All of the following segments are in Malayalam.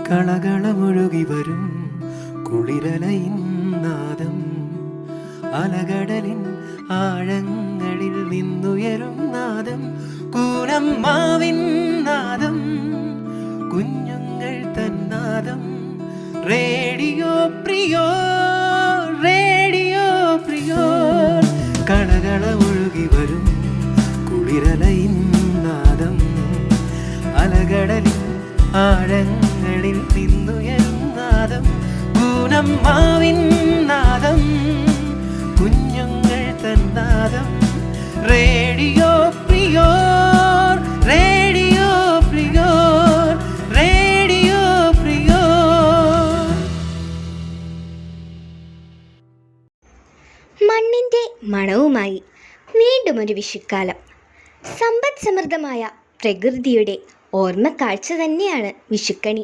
കളകളമൊഴുകി വരും കുളിരലയിൻ നാദം, അലകടലിൻ ആഴങ്ങളിൽ നിന്നുയരും നാദം, കൂനമ്മാവിൻ നാദം, കുഞ്ഞുങ്ങൾ തന്നാദം. Radio Priyo, radio പ്രിയോ. കളകളമൊഴുകി വരും കുളിരലയിൻ നാദം, അലകടലിൻ ആഴങ്ങളിൽ നിന്നുയരും നാദം, കൂനമ്മാവിൻ നാദം, കുഞ്ഞുങ്ങൾ തന്നാദം. Radio Priyo, radio Priyo, radio Priyo. മണ്ണിൻ്റെ മണവുമായി വീണ്ടും ഒരു വിഷുക്കാലം. സമ്പദ് സമൃദ്ധമായ പ്രകൃതിയുടെ ഓർമ്മക്കാഴ്ച തന്നെയാണ് വിഷുക്കണി.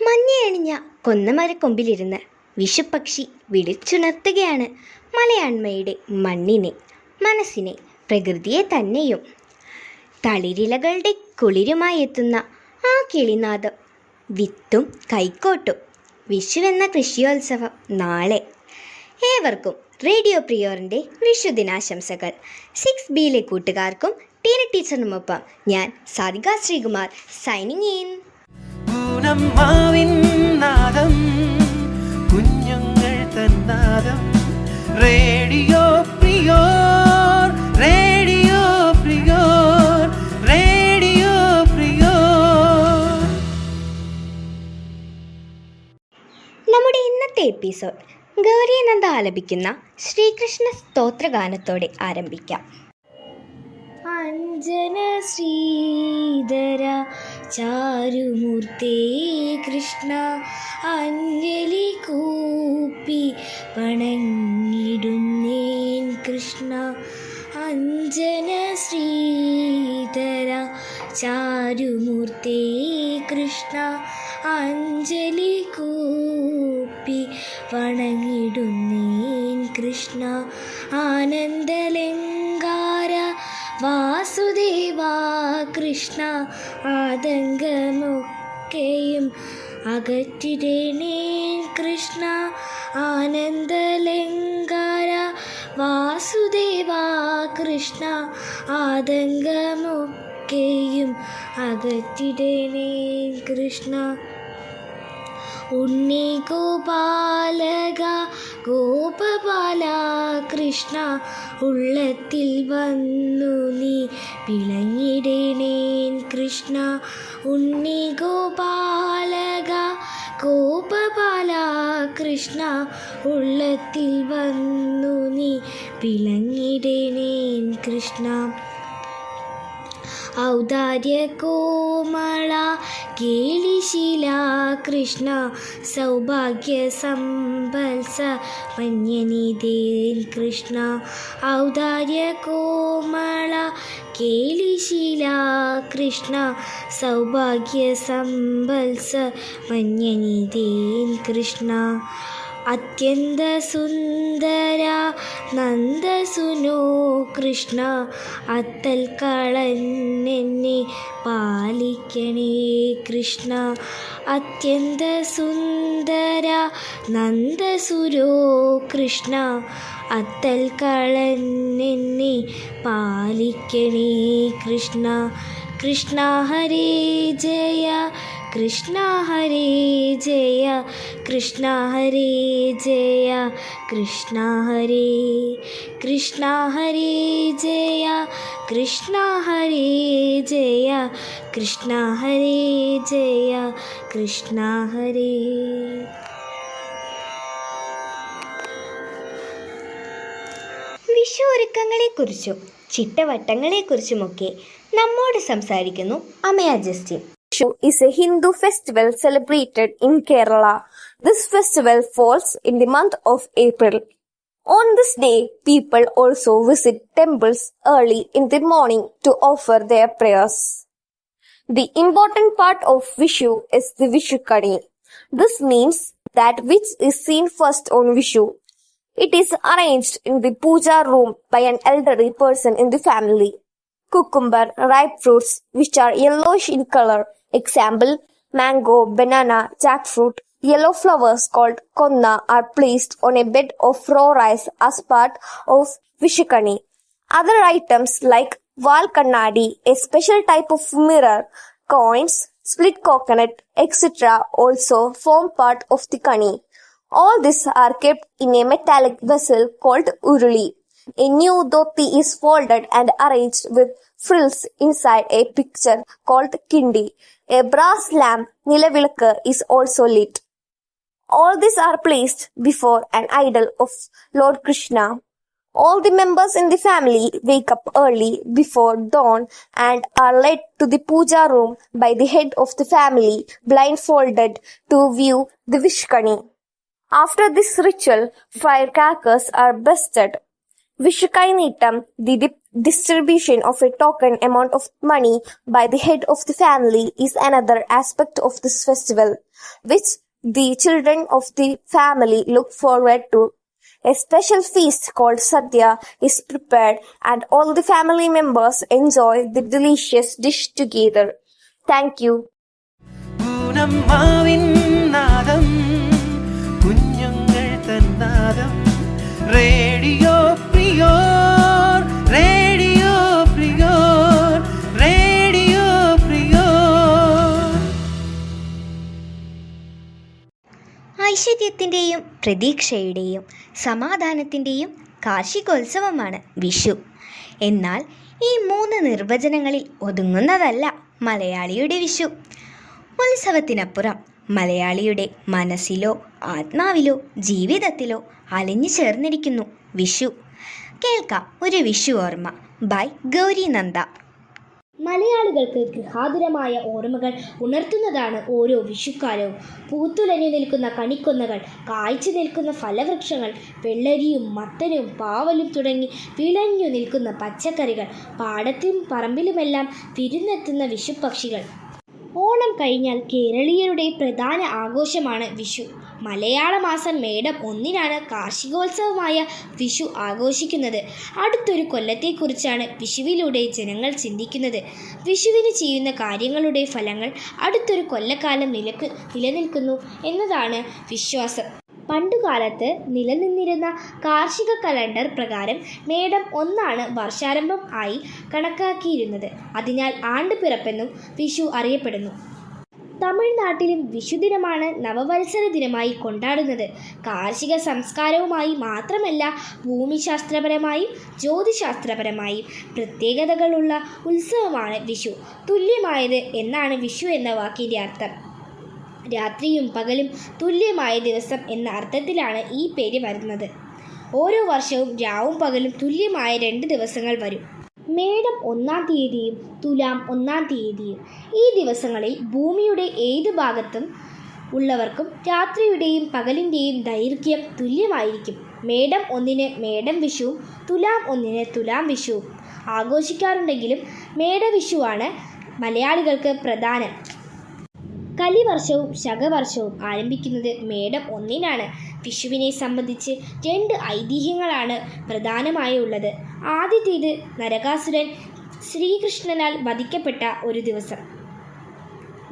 മഞ്ഞയണിഞ്ഞ കൊന്നമരക്കൊമ്പിലിരുന്ന് വിഷുപക്ഷി വിളിച്ചുണർത്തുകയാണ് മലയാണ്മയുടെ മണ്ണിനെ, മനസ്സിനെ, പ്രകൃതിയെ തന്നെയും. തളിരിലകളുടെ കുളിരുമായി എത്തുന്ന ആ കിളിനാദം, വിത്തും കൈക്കോട്ടും. വിഷുവെന്ന കൃഷിയോത്സവം നാളെ. ഏവർക്കും റേഡിയോ പ്രിയോറിൻ്റെ വിഷുദിനാശംസകൾ. 6Bയിലെ കൂട്ടുകാർക്കും ടീന ടീച്ചറിനുമൊപ്പം ഞാൻ സാരിക ശ്രീകുമാർ സൈനിങ് ഇൻ. കൂനമ്മാവിൻ നാദം, കുഞ്ഞുങ്ങൾ തന്നാദം. Radio Priyo, radio Priyo, radio Priyo. നമ്മുടെ ഇന്നത്തെ എപ്പിസോഡ് ഗൗരിനന്ദ ആലപിക്കുന്ന ശ്രീകൃഷ്ണ സ്തോത്രഗാനത്തോടെ ആരംഭിക്കാം. അഞ്ജന ശ്രീധര ചാരുമൂർത്തേ കൃഷ്ണ, അഞ്ജലി കൂപ്പി വണങ്ങിടുന്നേൻ കൃഷ്ണ. അഞ്ജന ശ്രീധര ചാരുമൂർത്തേ കൃഷ്ണ, അഞ്ജലി കൂപ്പി വണങ്ങിടുന്നേൻ കൃഷ്ണ. ആനന്ദലങ്കാര വാസുദേവാ കൃഷ്ണ, ആതങ്കമൊക്കെയും അകറ്റിടേണേൻ കൃഷ്ണ. ആനന്ദലങ്കാര വാസുദേവാ കൃഷ്ണ, ആതങ്കമൊക്കെയും അകറ്റിടേണേൻ കൃഷ്ണ. ഉണ്ണി ഗോപാലക ഗോപബാല കൃഷ്ണ, ഉള്ളത്തിൽ വന്നു നീ വിളങ്ങിടേണേൻ കൃഷ്ണ. ഉണ്ണി ഗോപാലക ഗോപബാല കൃഷ്ണ, ഉള്ളത്തിൽ വന്നു നീ വിളങ്ങിടേണേൻ കൃഷ്ണ. ഔദാര്യ കോമള കേളിശീല കൃഷ്ണ, സൗഭാഗ്യ സമ്പൽസ മന്യനിധേൻ കൃഷ്ണ. ഔദാര്യ കോമള കേളിശീല കൃഷ്ണ, സൗഭാഗ്യ സമ്പൽസ മന്യനിധേൻ കൃഷ്ണ. അത്യന്ത സുന്ദര നന്ദസുനോ കൃഷ്ണ, അത്തൽ കളന്നെന്നെ പാലിക്കണേ കൃഷ്ണ. അത്യന്ത സുന്ദര നന്ദസുരോ കൃഷ്ണ, അത്തൽ കളന്നെന്നെ പാലിക്കണേ കൃഷ്ണ. കൃഷ്ണ ഹരേ ജയ, കൃഷ്ണ ഹരേ ജയ, കൃഷ്ണ ഹരേ ജയ, കൃഷ്ണ ഹരേ. കൃഷ്ണ ഹരേ ജയ, കൃഷ്ണ ഹരേ ജയ, കൃഷ്ണ ഹരേ ജയ, കൃഷ്ണ ഹരേ. വിഷു ഒരുക്കങ്ങളെക്കുറിച്ചും ചിട്ടവട്ടങ്ങളെക്കുറിച്ചുമൊക്കെ നമ്മോട് സംസാരിക്കുന്നു Amaya Justin. Vishu is a Hindu festival celebrated in Kerala. This festival falls in the month of April. On this day, people also visit temples early in the morning to offer their prayers. The important part of Vishu is the Vishukani. This means that which is seen first on Vishu. It is arranged in the puja room by an elderly person in the family. Cucumber, ripe fruits which are yellowish in color, example, mango, banana, jackfruit. Yellow flowers called konna are placed on a bed of raw rice as part of Vishukani. Other items like wall kannadi, a special type of mirror, coins, split coconut, etc. also form part of the kani. All these are kept in a metallic vessel called uruli. A new dhoti is folded and arranged with frills inside a picture called kindi. A brass lamp, nilavilakku, is also lit. All these are placed before an idol of Lord Krishna. All the members in the family wake up early before dawn and are led to the puja room by the head of the family, blindfolded, to view the Vishukani. After this ritual, firecrackers are bursted. Vishukainittam, the distribution of a token amount of money by the head of the family, is another aspect of this festival, which the children of the family look forward to. A special feast called Sadhya is prepared and all the family members enjoy the delicious dish together. Thank you. പൂനമ്മാവിൻ നാദം കുഞ്ഞുങ്ങൾ തന്നാദം radio Priyor radio Priyor radio Priyor. ഐശ്വര്യത്തിൻ്റെയും പ്രതീക്ഷയുടെയും സമാധാനത്തിൻ്റെയും കാർഷികോത്സവമാണ് വിഷു. എന്നാൽ ഈ 3 നിർവചനങ്ങളിൽ ഒതുങ്ങുന്നതല്ല മലയാളിയുടെ വിഷു. ഉത്സവത്തിനപ്പുറം മലയാളിയുടെ മനസ്സിലോ ആത്മാവിലോ ജീവിതത്തിലോ അലിഞ്ഞു ചേർന്നിരിക്കുന്നു വിഷു. കേൾക്കാം ഒരു വിഷു ഓർമ്മ ബൈ ഗൗരി നന്ദ. മലയാളികൾക്ക് ഗൃഹാതുരമായ ഓർമ്മകൾ ഉണർത്തുന്നതാണ് ഓരോ വിഷുക്കാലവും. പൂത്തുലഞ്ഞു നിൽക്കുന്ന കണിക്കൊന്നകൾ, കായ്ച്ചു നിൽക്കുന്ന ഫലവൃക്ഷങ്ങൾ, വെള്ളരിയും മത്തനും പാവലും തുടങ്ങി വിളഞ്ഞു നിൽക്കുന്ന പച്ചക്കറികൾ, പാടത്തും പറമ്പിലുമെല്ലാം വിരുന്നെത്തുന്ന വിഷുപക്ഷികൾ. ഓണം കഴിഞ്ഞാൽ കേരളീയരുടെ പ്രധാന ആഘോഷമാണ് വിഷു. മലയാള മാസം മേടം 1-നാണ് കാർഷികോത്സവമായ വിഷു ആഘോഷിക്കുന്നത്. അടുത്തൊരു കൊല്ലത്തെക്കുറിച്ചാണ് വിഷുവിലൂടെ ജനങ്ങൾ ചിന്തിക്കുന്നത്. വിഷുവിന് ചെയ്യുന്ന കാര്യങ്ങളുടെ ഫലങ്ങൾ അടുത്തൊരു കൊല്ലക്കാലം നിലനിൽക്കുന്നു എന്നതാണ് വിശ്വാസം. പണ്ടുകാലത്ത് നിലനിന്നിരുന്ന കാർഷിക കലണ്ടർ പ്രകാരം മേടം 1-ആണ് വർഷാരംഭം ആയി കണക്കാക്കിയിരുന്നത്. അതിനാൽ ആണ്ടുപിറപ്പെന്നും വിഷു അറിയപ്പെടുന്നു. തമിഴ്നാട്ടിലും വിഷുദിനമാണ് നവവത്സര ദിനമായി കൊണ്ടാടുന്നത്. കാർഷിക സംസ്കാരവുമായി മാത്രമല്ല ഭൂമിശാസ്ത്രപരമായും ജ്യോതിശാസ്ത്രപരമായും പ്രത്യേകതകളുള്ള ഉത്സവമാണ് വിഷു. തുല്യമായത് എന്നാണ് വിഷു എന്ന വാക്കിൻ്റെ അർത്ഥം. രാത്രിയും പകലും തുല്യമായ ദിവസം എന്ന അർത്ഥത്തിലാണ് ഈ പേര് വരുന്നത്. ഓരോ വർഷവും രാവും പകലും തുല്യമായ 2 ദിവസങ്ങൾ വരും. മേടം 1-ാം തീയതിയും തുലാം 1-ാം തീയതിയും. ഈ ദിവസങ്ങളിൽ ഭൂമിയുടെ ഏത് ഭാഗത്തും ഉള്ളവർക്കും രാത്രിയുടെയും പകലിൻ്റെയും ദൈർഘ്യം തുല്യമായിരിക്കും. മേടം 1-ന് മേടം വിഷുവും തുലാം 1-ന് തുലാം വിഷുവും ആഘോഷിക്കാറുണ്ടെങ്കിലും മേടവിഷുവാണ് മലയാളികൾക്ക് പ്രധാനം. കലിവർഷവും ശകവർഷവും ആരംഭിക്കുന്നത് മേടം 1-നാണ്. വിഷുവിനെ സംബന്ധിച്ച് 2 ഐതിഹ്യങ്ങളാണ് പ്രധാനമായുള്ളത്. ആദ്യത്തേത് നരകാസുരൻ ശ്രീകൃഷ്ണനാൽ വധിക്കപ്പെട്ട ഒരു ദിവസം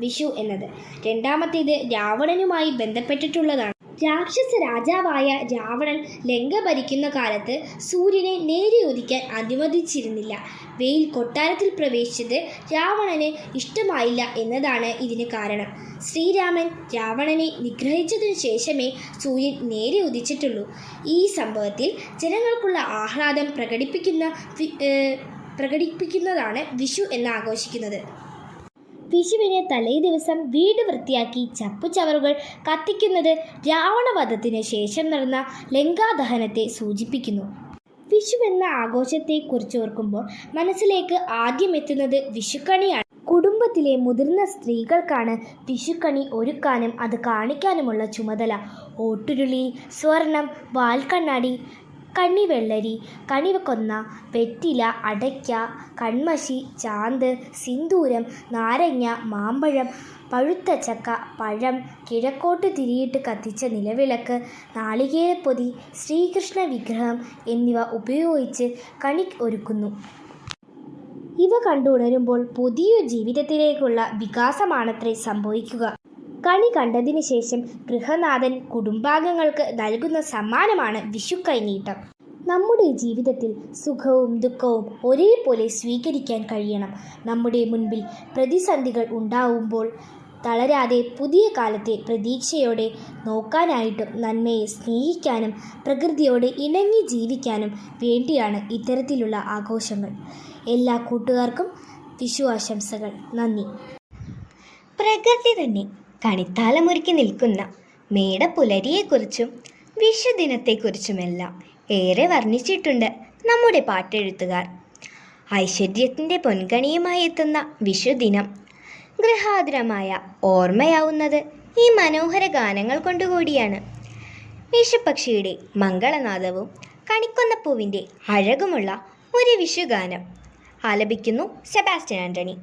വിഷു എന്നത്. രണ്ടാമത്തേത് രാവണനുമായി ബന്ധപ്പെട്ടിട്ടുള്ളതാണ്. രാക്ഷസ രാജാവായ രാവണൻ ലങ്ക ഭരിക്കുന്ന കാലത്ത് സൂര്യനെ നേരെ ഉദിക്കാൻ അനുവദിച്ചിരുന്നില്ല. വെയിൽ കൊട്ടാരത്തിൽ പ്രവേശിച്ചത് രാവണന് ഇഷ്ടമായില്ല എന്നതാണ് ഇതിന് കാരണം. ശ്രീരാമൻ രാവണനെ നിഗ്രഹിച്ചതിനു ശേഷമേ സൂര്യൻ നേരെ ഉദിച്ചിട്ടുള്ളൂ. ഈ സംഭവത്തിൽ ജനങ്ങൾക്കുള്ള ആഹ്ലാദം പ്രകടിപ്പിക്കുന്നതാണ് വിഷു എന്ന് ആഘോഷിക്കുന്നത്. വിഷുവിന് തലേ ദിവസം വീട് വൃത്തിയാക്കി ചപ്പുചവറുകൾ കത്തിക്കുന്നത് രാവണവധത്തിന് ശേഷം നടന്ന ലങ്കാദഹനത്തെ സൂചിപ്പിക്കുന്നു. വിഷു എന്ന ആഘോഷത്തെക്കുറിച്ച് ഓർക്കുമ്പോൾ മനസ്സിലേക്ക് ആദ്യം എത്തുന്നത് വിഷുക്കണിയാണ്. കുടുംബത്തിലെ മുതിർന്ന സ്ത്രീകൾക്കാണ് വിഷുക്കണി ഒരുക്കാനും അത് കാണിക്കാനുമുള്ള ചുമതല. ഓട്ടുരുളി, സ്വർണം, വാൽക്കണ്ണാടി, കണ്ണിവെള്ളരി, കണികൊന്ന, വെറ്റില, അടയ്ക്ക, കൺമഷി, ചാന്ത്, സിന്ദൂരം, നാരങ്ങ, മാമ്പഴം, പഴുത്ത ചക്ക, പഴം, കിഴക്കോട്ട് തിരിയിട്ട് കത്തിച്ച നിലവിളക്ക്, നാളികേരപ്പൊതി, ശ്രീകൃഷ്ണ വിഗ്രഹം എന്നിവ ഉപയോഗിച്ച് കണി ഒരുക്കുന്നു. ഇവ കണ്ടുണരുമ്പോൾ പുതിയൊരു ജീവിതത്തിലേക്കുള്ള വികാസമാണത്രേ സംഭവിക്കുക. കണി കണ്ടതിന് ശേഷം ഗൃഹനാഥൻ കുടുംബാംഗങ്ങൾക്ക് നൽകുന്ന സമ്മാനമാണ് വിഷുക്കൈനീട്ടം. നമ്മുടെ ജീവിതത്തിൽ സുഖവും ദുഃഖവും ഒരേപോലെ സ്വീകരിക്കാൻ കഴിയണം. നമ്മുടെ മുൻപിൽ പ്രതിസന്ധികൾ ഉണ്ടാവുമ്പോൾ തളരാതെ പുതിയ കാലത്തെ പ്രതീക്ഷയോടെ നോക്കാനായിട്ടും നന്മയെ സ്നേഹിക്കാനും പ്രകൃതിയോട് ഇണങ്ങി ജീവിക്കാനും വേണ്ടിയാണ് ഇത്തരത്തിലുള്ള ആഘോഷങ്ങൾ. എല്ലാ കൂട്ടുകാർക്കും വിഷു ആശംസകൾ. നന്ദി. പ്രകൃതി തന്നെ കണിത്താലമൊരുക്കി നിൽക്കുന്ന മേടപ്പുലരിയെക്കുറിച്ചും വിഷുദിനത്തെക്കുറിച്ചുമെല്ലാം ഏറെ വർണ്ണിച്ചിട്ടുണ്ട് നമ്മുടെ പാട്ടെഴുത്തുകാർ. ഐശ്വര്യത്തിൻ്റെ പൊൻകണിയുമായി എത്തുന്ന വിഷുദിനം ഗൃഹാതുരമായ ഓർമ്മയാവുന്നത് ഈ മനോഹര ഗാനങ്ങൾ കൊണ്ടുകൂടിയാണ്. വിഷുപക്ഷിയുടെ മംഗളനാദവും കണിക്കൊന്നപ്പൂവിൻ്റെ അഴകുമുള്ള ഒരു വിഷുഗാനം ആലപിക്കുന്നു Sebastian Antony.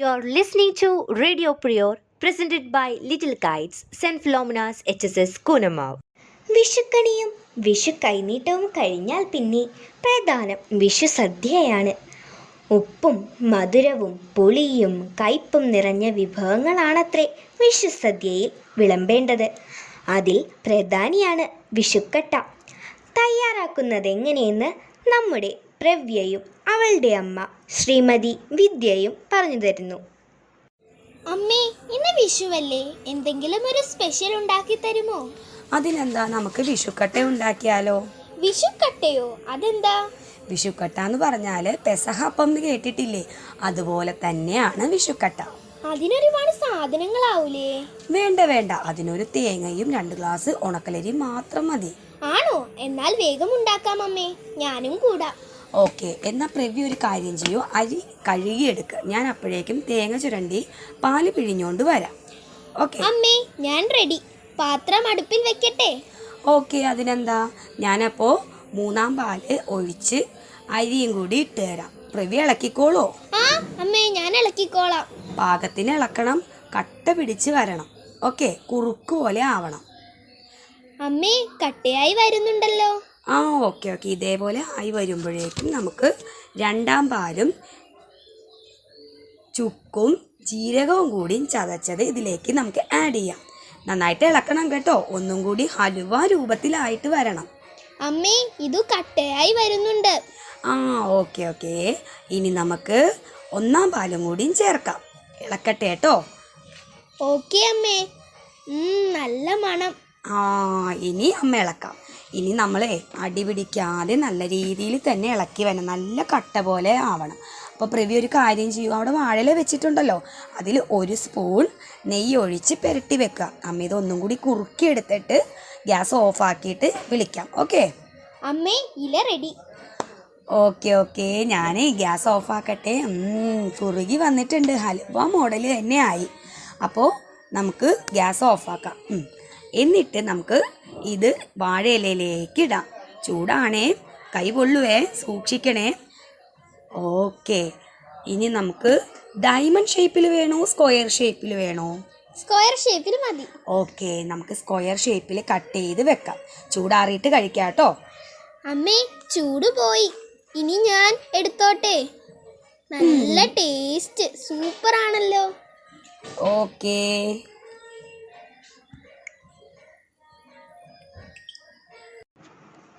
You're listening to Radio Prior, presented by Little Kites, St. Philomena's HSS Kunamav. വിഷുക്കണിയും വിഷു കൈനീട്ടവും കഴിഞ്ഞാൽ പിന്നെ പ്രധാനം വിഷു സദ്യയാണ്. ഉപ്പും മധുരവും പുളിയും കയ്പും നിറഞ്ഞ വിഭവങ്ങളാണത്രേ വിഷു സദ്യയിൽ വിളമ്പേണ്ടത്. അതിൽ പ്രധാനിയാണ് വിഷുക്കട്ട. തയ്യാറാക്കുന്നതെങ്ങനെയെന്ന് നമ്മുടെ പ്രവ്യയും അവളുടെ അമ്മ ശ്രീമതി വിദ്യയും പറഞ്ഞു തരുന്നു. അമ്മേ, ഇന്ന് വിഷുവല്ലേ, എന്തെങ്കിലും ഒരു സ്പെഷ്യൽ ഉണ്ടാക്കി തരുമോ? അതിനെന്താ, നമുക്ക് വിഷുക്കട്ട ഉണ്ടാക്കിയാലോ? വിഷുക്കട്ടയോ? അതെന്താ? വിഷുക്കട്ട എന്ന് പറഞ്ഞാൽ പെസഹ അപ്പം എന്ന് കേട്ടിട്ടില്ലേ? അതുപോലെ തന്നെയാണ് വിഷുക്കട്ട. അതിനൊരുപാട് സാധനങ്ങളാവൂലേ? വേണ്ട വേണ്ട, അതിനൊരു തേങ്ങയും 2 ഗ്ലാസ് ഉണക്കലരിയും മാത്രം മതി. ആണോ? എന്നാൽ വേഗം ഉണ്ടാക്കാം അമ്മേ, ഞാനും കൂടാ. ഓക്കെ, എന്നാൽ പ്രവി ഒരു കാര്യം ചെയ്യൂ, അരി കഴുകിയെടുക്കുക. ഞാൻ അപ്പോഴേക്കും തേങ്ങ ചുരണ്ടി പാല് പിഴിഞ്ഞുകൊണ്ട് വരാം. ഓക്കെ അമ്മേ, ഞാൻ റെഡി. പാത്രം അടുപ്പിൽ വെക്കട്ടെ? ഓക്കെ, അതിനെന്താ, ഞാനപ്പോൾ 3-ാം പാല് ഒഴിച്ച് അരിയും കൂടി ഇട്ട് തരാം. പ്രവി ഇളക്കിക്കോളൂ. ആ അമ്മേ, ഞാൻ ഇളക്കിക്കോളാം. പാകത്തിന് ഇളക്കണം, കട്ട പിടിച്ച് വരണം. ഓക്കെ, കുറുക്ക് പോലെ ആവണം. അമ്മേ, കട്ടയായി വരുന്നുണ്ടല്ലോ. ആ ഓക്കെ ഓക്കെ, ഇതേപോലെ ആയി വരുമ്പോഴേക്കും നമുക്ക് 2-ാം പാലും ചുക്കും ജീരകവും കൂടി ചതച്ചത് ഇതിലേക്ക് നമുക്ക് ആഡ് ചെയ്യാം. നന്നായിട്ട് ഇളക്കണം കേട്ടോ, ഒന്നും കൂടി ഹലുവ രൂപത്തിലായിട്ട് വരണം. അമ്മേ, ഇതു കട്ടയായി വരുന്നുണ്ട്. ആ ഓക്കെ ഓക്കെ, ഇനി നമുക്ക് 1-ാം പാലും കൂടിയും ചേർക്കാം. ഇളക്കട്ടെ കേട്ടോ. ഓക്കെ അമ്മേ. നല്ല മണം. ആ ഇനി അമ്മ ഇളക്കാം. ഇനി നമ്മളെ അടി പിടിക്കാതെ നല്ല രീതിയിൽ തന്നെ ഇളക്കി വരണം, നല്ല കട്ട പോലെ ആവണം. അപ്പോൾ പ്രവി ഒരു കാര്യം ചെയ്യൂ, അവിടെ വാഴയില വെച്ചിട്ടുണ്ടല്ലോ, അതിൽ 1 സ്പൂൺ നെയ്യ് ഒഴിച്ച് പുരട്ടി വെക്കുക. അമ്മ ഇതൊന്നും കൂടി കുറുക്കി എടുത്തിട്ട് ഗ്യാസ് ഓഫാക്കിയിട്ട് വിളിക്കാം. ഓക്കെ അമ്മേ, ഇല റെഡി. ഓക്കെ ഓക്കെ, ഞാൻ ഗ്യാസ് ഓഫാക്കട്ടെ. കുറുകി വന്നിട്ടുണ്ട്, ഹലുവ മോഡൽ തന്നെ ആയി. അപ്പോൾ നമുക്ക് ഗ്യാസ് ഓഫാക്കാം. എന്നിട്ട് നമുക്ക് ഇത് വാഴയിലയിലേക്ക് ഇടാം. ചൂടാണേ, കൈ പൊള്ളുവേ, സൂക്ഷിക്കണേ. ഓക്കെ, ഇനി നമുക്ക് ഡയമണ്ട് ഷേപ്പിൽ വേണോ സ്ക്വയർ ഷേപ്പിൽ വേണോ? സ്ക്വയർ ഷേപ്പിൽ മതി. ഓക്കെ, നമുക്ക് സ്ക്വയർ ഷേപ്പിൽ കട്ട് ചെയ്ത് വെക്കാം. ചൂടാറിയിട്ട് കഴിക്കാം കേട്ടോ. അമ്മേ, ചൂട് പോയി. ഇനി ഞാൻ എടുത്തോട്ടെ? നല്ല ടേസ്റ്റ്, സൂപ്പർ ആണല്ലോ. ഓക്കെ,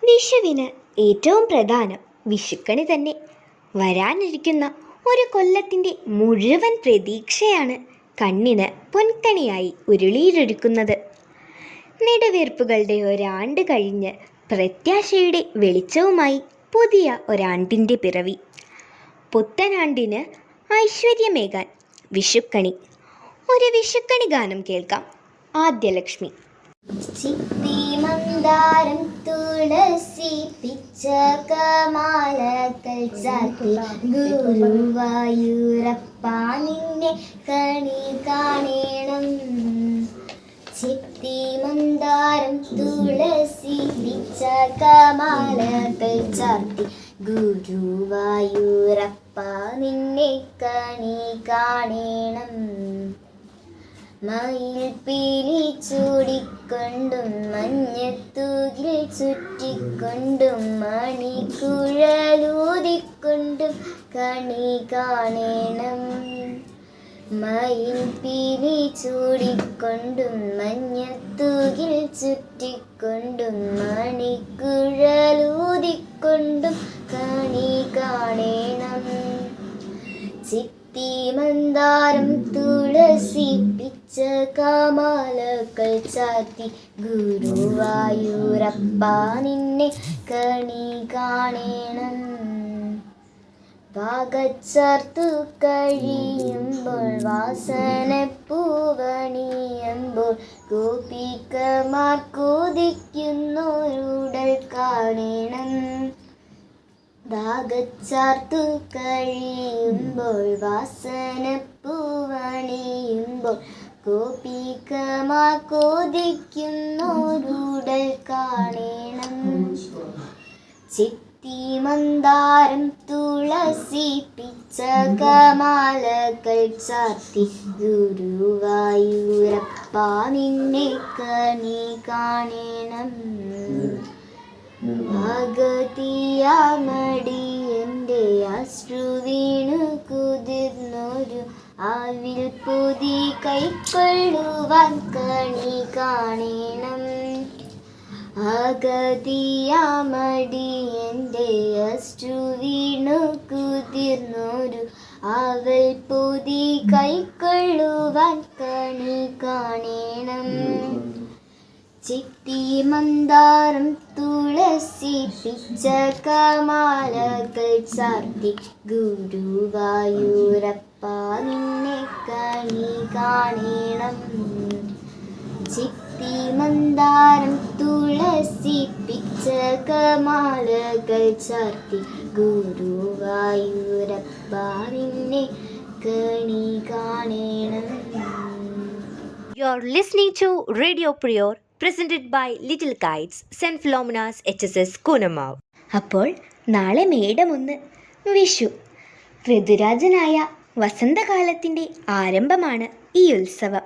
വിഷുവിന് ഏറ്റവും പ്രധാനം വിഷുക്കണി തന്നെ. വരാനിരിക്കുന്ന ഒരു കൊല്ലത്തിൻ്റെ മുഴുവൻ പ്രതീക്ഷയാണ് കണ്ണിന് പൊൻകണിയായി ഉരുളിയിലൊരുക്കുന്നത്. നെടുവീർപ്പുകളുടെ ഒരാണ്ട് കഴിഞ്ഞ് പ്രത്യാശയുടെ വെളിച്ചവുമായി പുതിയ ഒരാണ്ടിൻ്റെ പിറവി. പുത്തനാണ്ടിന് ഐശ്വര്യമേകാൻ വിഷുക്കണി. ഒരു വിഷുക്കണി ഗാനം കേൾക്കാം. ആദ്യലക്ഷ്മി. ചിത്തിമന്ദാരം തുളസി പിച്ചകമാലകൾ ചാർത്തി ഗുരുവായൂരപ്പ നിന്നെ കണി കാണേണം. ചിത്തിമന്ദാരം തുളസി പിച്ചകമാലകൾ ചാർത്തി ഗുരുവായൂരപ്പ നിന്നെ കണി കാണേണം. മയിൽ പീലി ചൂടിക്കൊണ്ടും മഞ്ഞത്തൂകിൽ ചുറ്റിക്കൊണ്ടും മണിക്കുഴലൂതിക്കൊണ്ടും കണി കാണേണം. മയിൽ പീലി ചൂടിക്കൊണ്ടും മഞ്ഞത്തൂകിൽ ചുറ്റിക്കൊണ്ടും മണിക്കുഴലൂതിക്കൊണ്ടും കണി കാണേണം. ചിത്തിമന്ദാരം തുളസി പിച്ചകമാലകൾ ചാർത്തി ഗുരുവായൂരപ്പ നിന്നെ കണി കാണേണം. പാകച്ചാർത്തു കഴിയുമ്പോൾ വാസനപ്പൂവണിയുമ്പോൾ ഗോപികമാർ കൊതിക്കുന്നോരുടൽ കാണേണം. ദാഗച്ചാർത്തു കഴിയുമ്പോൾ വാസനപ്പൂവണിയുമ്പോൾ ഗോപികമാർ കൊതിക്കുന്നോരുടൽ കാണേണം. ചിത്തിമന്ദാരം തുളസി പിച്ചകമാലകൾ ചാർത്തി ഗുരുവായൂരപ്പ നിന്നെ കണി കാണേണം. ഭഗതിയാമടിയന്റെ അശ്രു വീണു കുതിർന്നൊരു ആവിൽ പുതി കൈക്കൊള്ളുവാൻ കണി കാണേണം. അഗതിയാമടിയന്റെ അശ്രു വീണു കുതിർന്നൊരു അവൾ പുതി കൈക്കൊള്ളുവാൻ കണി കാണേണം. ചിത്തി മന്ദാരം തുളസി പിച്ചകമാലകൾ ചാർത്തി ഗുരുവായൂരപ്പ നിന്നെ കണി കാണേണം. ചിത്തി മന്ദാരം തുളസി പിച്ചകമാലകൾ ചാർത്തി ഗുരുവായൂരപ്പ നിന്നെ കണി കാണേണം. You're listening to Radio Prior, presented by Little Kites, St. Philomena's HSS Kunamav. അപ്പോൾ നാളെ മേടം 1 വിഷു. ഋതുരാജനായ വസന്തകാലത്തിൻ്റെ ആരംഭമാണ് ഈ ഉത്സവം.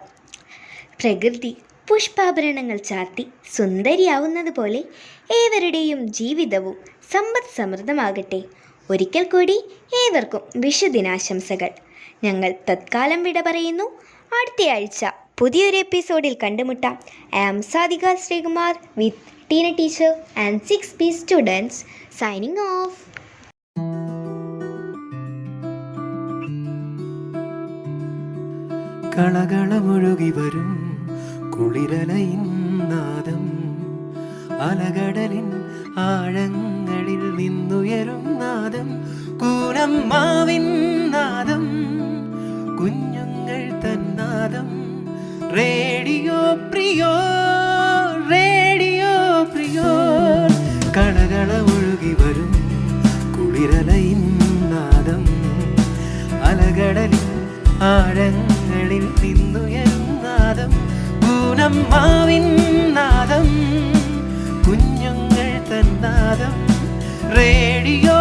പ്രകൃതി പുഷ്പാഭരണങ്ങൾ ചാർത്തി സുന്ദരിയാവുന്നത് പോലെ ഏവരുടെയും ജീവിതവും സമ്പദ് സമൃദ്ധമാകട്ടെ. ഒരിക്കൽ കൂടി ഏവർക്കും വിഷുദിനാശംസകൾ. ഞങ്ങൾ തത്കാലം വിട പറയുന്നു. അടുത്തയാഴ്ച പുതിയൊരു എപ്പിസോഡിൽ കണ്ടുമുട്ടാം. I am Sadika Sreekumar with Teena teacher and 6B students signing off. കളകളമൊഴുകി വരും കുളിരലയിൻ നാദം, അലകടലിൻ ആഴങ്ങളിൽ നിന്നുയരും നാദം, കൂനമ്മാവിൻ നാദം, കുഞ്ഞുങ്ങൾ തന്നാദം. Radio Priyor, radio Priyor. കളകളമൊഴുകി വരും കുളിരലയിൻ നാദം, അലകടലിൻ ആഴങ്ങളിൽ നിന്നുയരും നാദം, കൂനമ്മാവിൻ നാദം, കുഞ്ഞുങ്ങൾ തന്നാദം. റേഡിയോ